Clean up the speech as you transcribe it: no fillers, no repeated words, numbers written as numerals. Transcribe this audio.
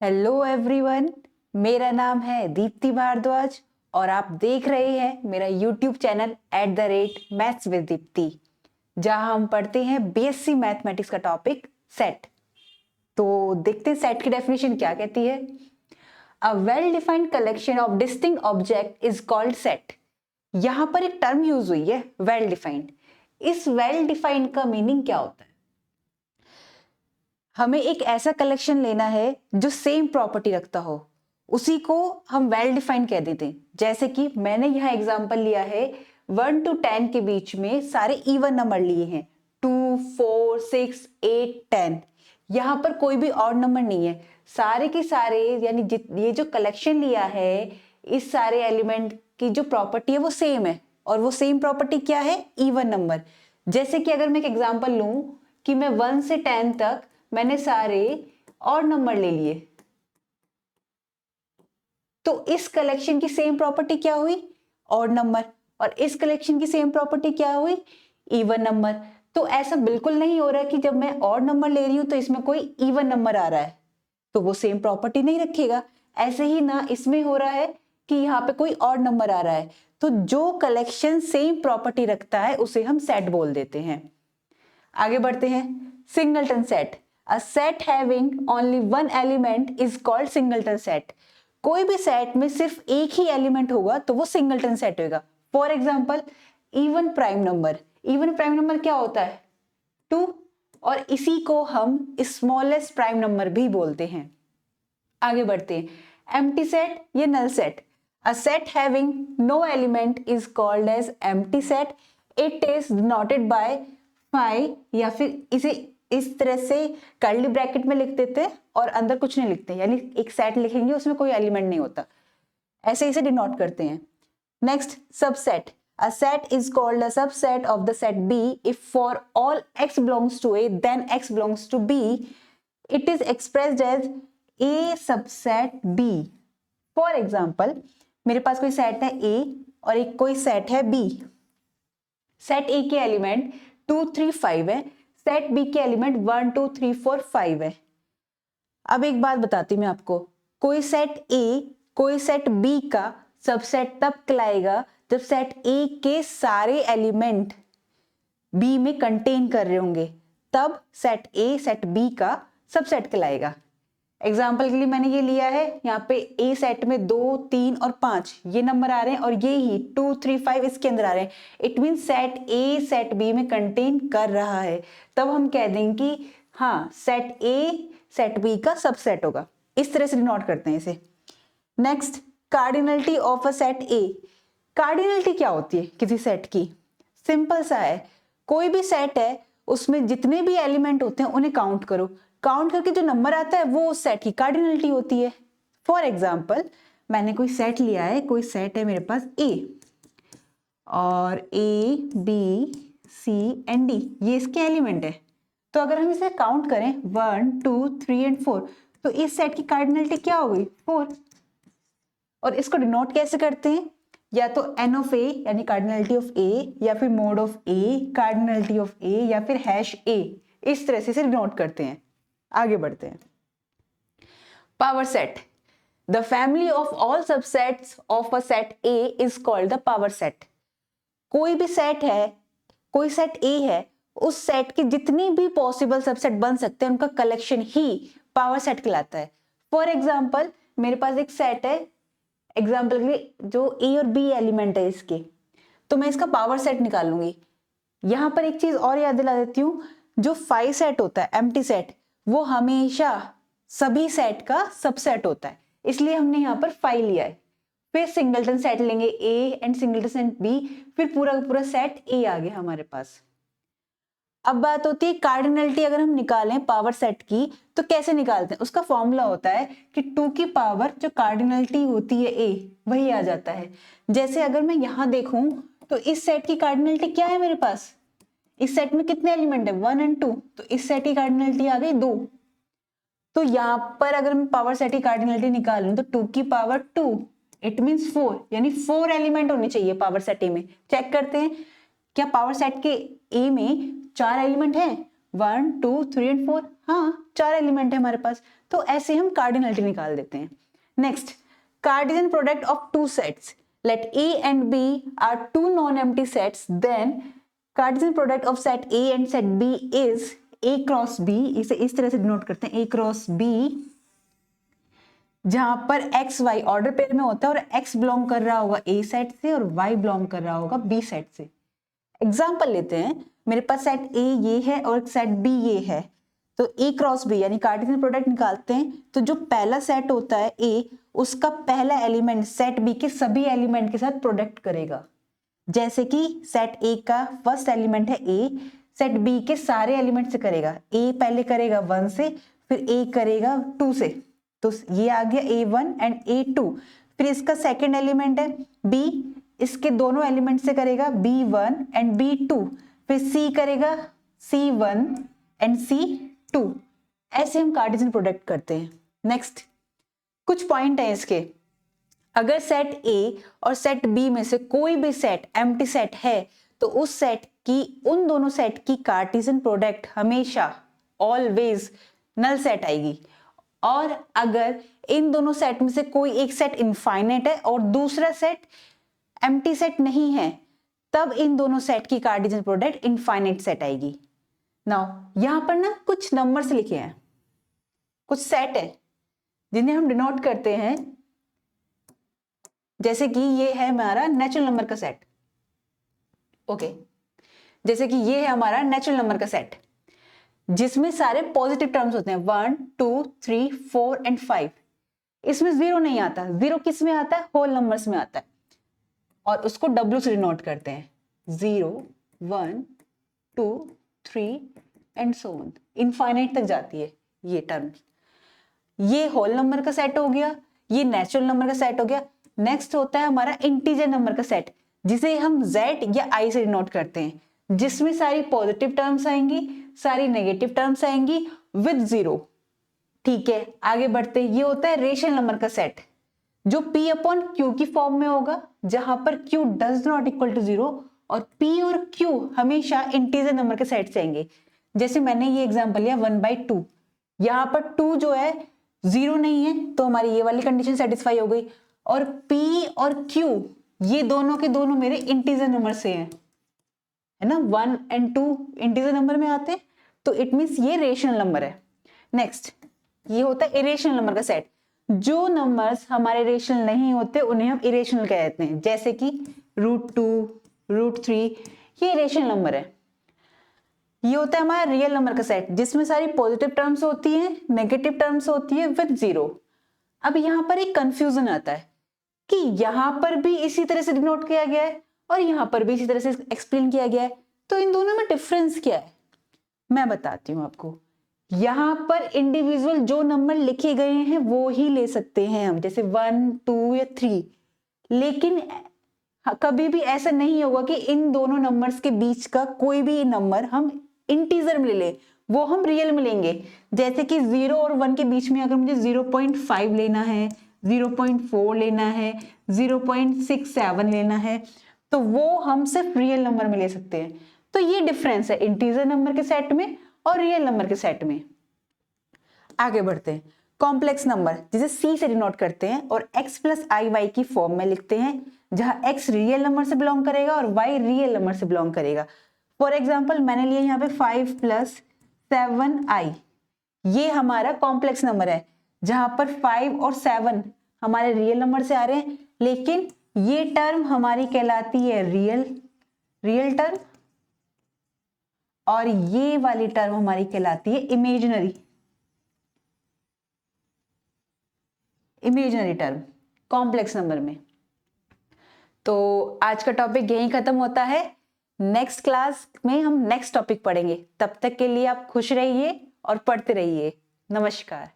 Hello everyone. मेरा नाम है दीप्ति भारद्वाज और आप देख रहे हैं मेरा YouTube channel @maths with Deepti, जहां हम पढ़ते हैं बीएससी मैथमेटिक्स का टॉपिक सेट। तो देखते हैं सेट की डेफिनेशन क्या कहती है। A well defined collection of distinct object is called set. यहां पर एक टर्म यूज हुई है वेल डिफाइंड। इस वेल डिफाइंड का मीनिंग क्या होता है? हमें एक ऐसा कलेक्शन लेना है जो सेम प्रॉपर्टी रखता हो, उसी को हम वेल डिफाइंड कह देते हैं। जैसे कि मैंने यहाँ एग्जांपल लिया है 1 to 10 के बीच में सारे इवन नंबर लिए हैं 2, 4, 6, 8, 10। यहाँ पर कोई भी ऑड नंबर नहीं है, सारे के सारे यानी ये जो कलेक्शन लिया है इस सारे एलिमेंट की जो प्रॉपर्टी है वो सेम है। और वो सेम प्रॉपर्टी क्या है? Even number. जैसे कि अगर मैं एक एग्जांपल लूं कि मैं 1 से 10 तक मैंने सारे ऑड नंबर ले लिए, तो इस कलेक्शन की सेम प्रॉपर्टी क्या हुई? Odd number. और इस कलेक्शन की सेम प्रॉपर्टी क्या हुई? Even number. तो ऐसा बिल्कुल नहीं हो रहा कि जब मैं ऑड नंबर ले रही हूं तो इसमें कोई इवन नंबर आ रहा है तो वो सेम प्रॉपर्टी नहीं रखेगा। ऐसे ही ना इसमें हो रहा है कि यहाँ पे कोई ऑड नंबर आ रहा है, तो जो कलेक्शन सेम प्रॉपर्टी रखता है उसे हम सेट बोल देते हैं। आगे बढ़ते हैं। Singleton set. A set having only one element is called singleton set. कोई भी सेट में सिर्फ एक ही एलिमेंट होगा तो वो सिंगलटन सेट होगा। For example even prime number. Even prime number क्या होता है? 2। और इसी को हम स्मॉलेस्ट प्राइम नंबर भी बोलते हैं। आगे बढ़ते हैं। एम्प्टी सेट या null set. A set having no element is called as empty set. It is denoted by phi, या फिर इसे इस तरह से कर्ली ब्रैकेट में लिख देते हैं और अंदर कुछ नहीं लिखते, यानी एक सेट लिखेंगे उसमें कोई एलिमेंट नहीं होता, ऐसे इसे डिनोट करते हैं। Next, subset. A set is called a subset of the set B if for all x belongs to A then x belongs to B. It is expressed as A subset B. For example, मेरे पास कोई set है A और एक कोई set है B। Set A के element 2, 3, 5 है, set B के एलिमेंट 1, 2, 3, 4, 5 है। अब एक बात बताती हूँ मैं आपको, कोई सेट A कोई सेट B का सबसेट तब कहलाएगा जब सेट A के सारे एलिमेंट B में कंटेन कर रहे होंगे, तब सेट A सेट B का सबसेट कहलाएगा। एग्जाम्पल के लिए मैंने ये लिया है, यहाँ पे A सेट में 2, 3 और 5 ये नंबर आ रहे हैं और ये ही 2, 3, 5 इसके अंदर आ रहे हैं। It mean set A set B में कंटेन कर रहा है, तब हम कह देंगे कि हाँ सेट A सेट B का सबसेट होगा। इस तरह से डिनोट करते हैं इसे। Next, cardinality of a set A। Cardinality क्या होती है किसी सेट की? सिंपल सा है, कोई भी सेट है उसमें जितने भी एलिमेंट होते हैं उन्हें काउंट करो, काउंट करके जो नंबर आता है वो उस सेट की कार्डिनलिटी होती है। फॉर एग्जाम्पल मैंने कोई सेट लिया है, कोई सेट है मेरे पास A और A, B, C and D ये इसके एलिमेंट है। तो अगर हम इसे काउंट करें 1, 2, 3 एंड 4 तो इस सेट की कार्डिनलिटी क्या होगी? 4। और इसको डिनोट कैसे करते हैं? या तो एन ऑफ ए यानी कार्डिनलिटी ऑफ ए, या फिर mode of a cardinality of a, या फिर हैश ए, इस तरह से इसे डिनोट करते हैं। आगे बढ़ते हैं। Power set. The family of all subsets of a set A is called the power set. कोई भी सेट है, कोई सेट ए है, उस सेट के जितने भी पॉसिबल सबसेट बन सकते हैं उनका कलेक्शन ही पावर सेट कहलाता है। फॉर एग्जाम्पल मेरे पास एक सेट है, एग्जाम्पल के लिए जो ए और बी एलिमेंट है इसके, तो मैं इसका पावर सेट निकालूंगी। यहां पर एक चीज और याद दिला देती हूँ, जो 5 सेट होता है एम्प्टी सेट, वो हमेशा सभी सेट का सबसेट होता है, इसलिए हमने यहाँ पर 5 लिया है। फिर सिंगलटन सेट लेंगे A and singleton set B, फिर पूरा का पूरा सेट ए आ गया हमारे पास। अब बात होती है कार्डिनलिटी, अगर हम निकालें पावर सेट की तो कैसे निकालते हैं? उसका फॉर्मूला होता है कि 2 की पावर जो कार्डिनलिटी होती है ए वही आ जाता है। जैसे अगर मैं यहां देखूं तो इस सेट की कार्डिनलिटी क्या है मेरे पास? इस सेट में कितने एलिमेंट है? 1 एंड 2, तो इस सेट की कार्डिनलिटी आ गई 2। तो यहां पर अगर मैं पावर सेट की कार्डिनलिटी निकालूं तो 2 की पावर 2 इट मीन्स 4, यानी 4 एलिमेंट होने चाहिए पावर सेट ए में। चेक करते हैं क्या पावर सेट के ए में 4 एलिमेंट हैं? 1 2 3 एंड 4, हाँ 4 एलिमेंट है हमारे पास, तो ऐसे हम कार्डिनलिटी निकाल देते हैं। Next, Cartesian product of two sets, let A and B are two non-empty sets, then Cartesian product of set A and set B is A cross B, इसे इस तरह से डिनोट करते हैं A क्रॉस B, जहां पर x y order pair में होता है और x बिलोंग कर रहा होगा A सेट से और y बिलोंग कर रहा होगा B सेट से। एग्जाम्पल लेते हैं, मेरे पास सेट A ये है और सेट B ये है, तो A क्रॉस B यानी कार्टेशियन प्रोडक्ट निकालते हैं, तो जो पहला सेट होता है A, उसका पहला एलिमेंट सेट B के सभी एलिमेंट के साथ प्रोडक्ट करेगा। जैसे कि सेट A का फर्स्ट एलिमेंट है A, सेट B के सारे एलिमेंट से करेगा। A पहले करेगा 1 से, फिर A करेगा 2 से, तो ये आ गया A1 एंड A2। फिर इसका सेकेंड एलिमेंट है B, इसके दोनों एलिमेंट से करेगा B1 एंड B2, फिर C करेगा C1 एंड C2। ऐसे हम कार्टेशियन प्रोडक्ट करते हैं। नेक्स्ट, कुछ पॉइंट है इसके, अगर सेट A और सेट B में से कोई भी सेट एम्प्टी सेट है, तो उस सेट की, उन दोनों सेट की कार्टेशियन प्रोडक्ट हमेशा ऑलवेज नल सेट आएगी। और अगर इन दोनों सेट में से कोई एक सेट इनफाइनाइट है और दूसरा सेट एम्प्टी सेट नहीं है, तब इन दोनों सेट की कार्टेशियन प्रोडक्ट इनफाइनाइट सेट आएगी। नाउ यहां पर ना कुछ नंबर्स लिखे हैं, कुछ सेट है जिन्हें हम डिनोट करते हैं, जैसे कि ये है हमारा नेचुरल नंबर का सेट। ओके, जैसे कि ये है हमारा नेचुरल नंबर का सेट, जिसमें सारे पॉजिटिव टर्म्स होते हैं 1 2 3 4 एंड 5। इसमें 0 नहीं आता, 0 किस में आता है? होल नंबर्स में आता है, और उसको W से डिनोट करते हैं, 0 1 2 3 एंड सो ऑन, इनफाइनाइट तक जाती है ये टर्म्स। ये होल नंबर का सेट हो गया, ये नेचुरल नंबर का सेट हो गया। नेक्स्ट होता है हमारा इंटीजर नंबर का सेट, जिसे हम Z या I से डिनोट करते हैं, जिसमें सारी पॉजिटिव टर्म्स आएंगी, सारी नेगेटिव टर्म्स आएंगी विद 0। ठीक है, आगे बढ़ते, ये होता है रेशनल नंबर का सेट, जो P अपॉन Q की फॉर्म में होगा, जहां पर Q does not equal to 0 और P और Q हमेशा इंटीजर नंबर के सेट से आएंगे। जैसे मैंने ये एग्जांपल लिया 1/2, यहाँ पर 2 जो है 0 नहीं है, तो हमारी ये वाली कंडीशन सेटिस्फाई हो गई। और P और Q ये दोनों के दोनों मेरे इंटीजर नंबर से हैं, है ना, 1 एंड 2 इंटीजर नंबर में आते हैं, तो इट मीन्स ये रेशनल नंबर है। नेक्स्ट, ये होता है इरेशनल नंबर का सेट, जो नंबर्स हमारे रेशनल नहीं होते उन्हें हम इरेशनल कहते हैं, जैसे कि √2 √3, ये इरेशनल नंबर है। ये होता है हमारा रियल नंबर का सेट, जिसमें सारी पॉजिटिव टर्म्स होती हैं, नेगेटिव टर्म्स होती है विद 0। अब यहाँ पर एक कंफ्यूजन आता है कि यहाँ पर भी इसी तरह से डिनोट किया गया है और यहाँ पर भी इसी तरह से एक्सप्लेन किया गया है, तो इन दोनों में डिफरेंस क्या है, मैं बताती हूँ आपको। यहाँ पर इंडिविजुअल जो नंबर लिखे गए हैं वो ही ले सकते हैं हम, जैसे 1 2 या 3, लेकिन कभी भी ऐसा नहीं होगा कि इन दोनों नंबर्स के बीच का कोई भी नंबर हम इंटीजर में ले लें, वो हम रियल में लेंगे। जैसे कि 0 और 1 के बीच में अगर मुझे 0.5 लेना है, 0.4 लेना है, 0.67 लेना है, तो वो हम सिर्फ रियल नंबर में ले सकते हैं। तो ये डिफरेंस है इंटीजर नंबर के सेट में और रियल नंबर के सेट में। आगे बढ़ते हैं, कॉम्प्लेक्स नंबर जिसे C से डिनोट करते हैं और x प्लस IY की फॉर्म में लिखते हैं, जहां x रियल नंबर से बिलोंग करेगा और y रियल नंबर से बिलोंग करेगा। फॉर एग्जाम्पल मैंने लिया यहाँ पे 5 + 7i, ये हमारा कॉम्प्लेक्स नंबर है, जहां पर 5 और 7 हमारे रियल नंबर से आ रहे हैं, लेकिन ये टर्म हमारी कहलाती है रियल टर्म, और ये वाली टर्म हमारी कहलाती है इमेजिनरी टर्म कॉम्प्लेक्स नंबर में। तो आज का टॉपिक यहीं खत्म होता है, नेक्स्ट क्लास में हम नेक्स्ट टॉपिक पढ़ेंगे। तब तक के लिए आप खुश रहिए और पढ़ते रहिए। नमस्कार।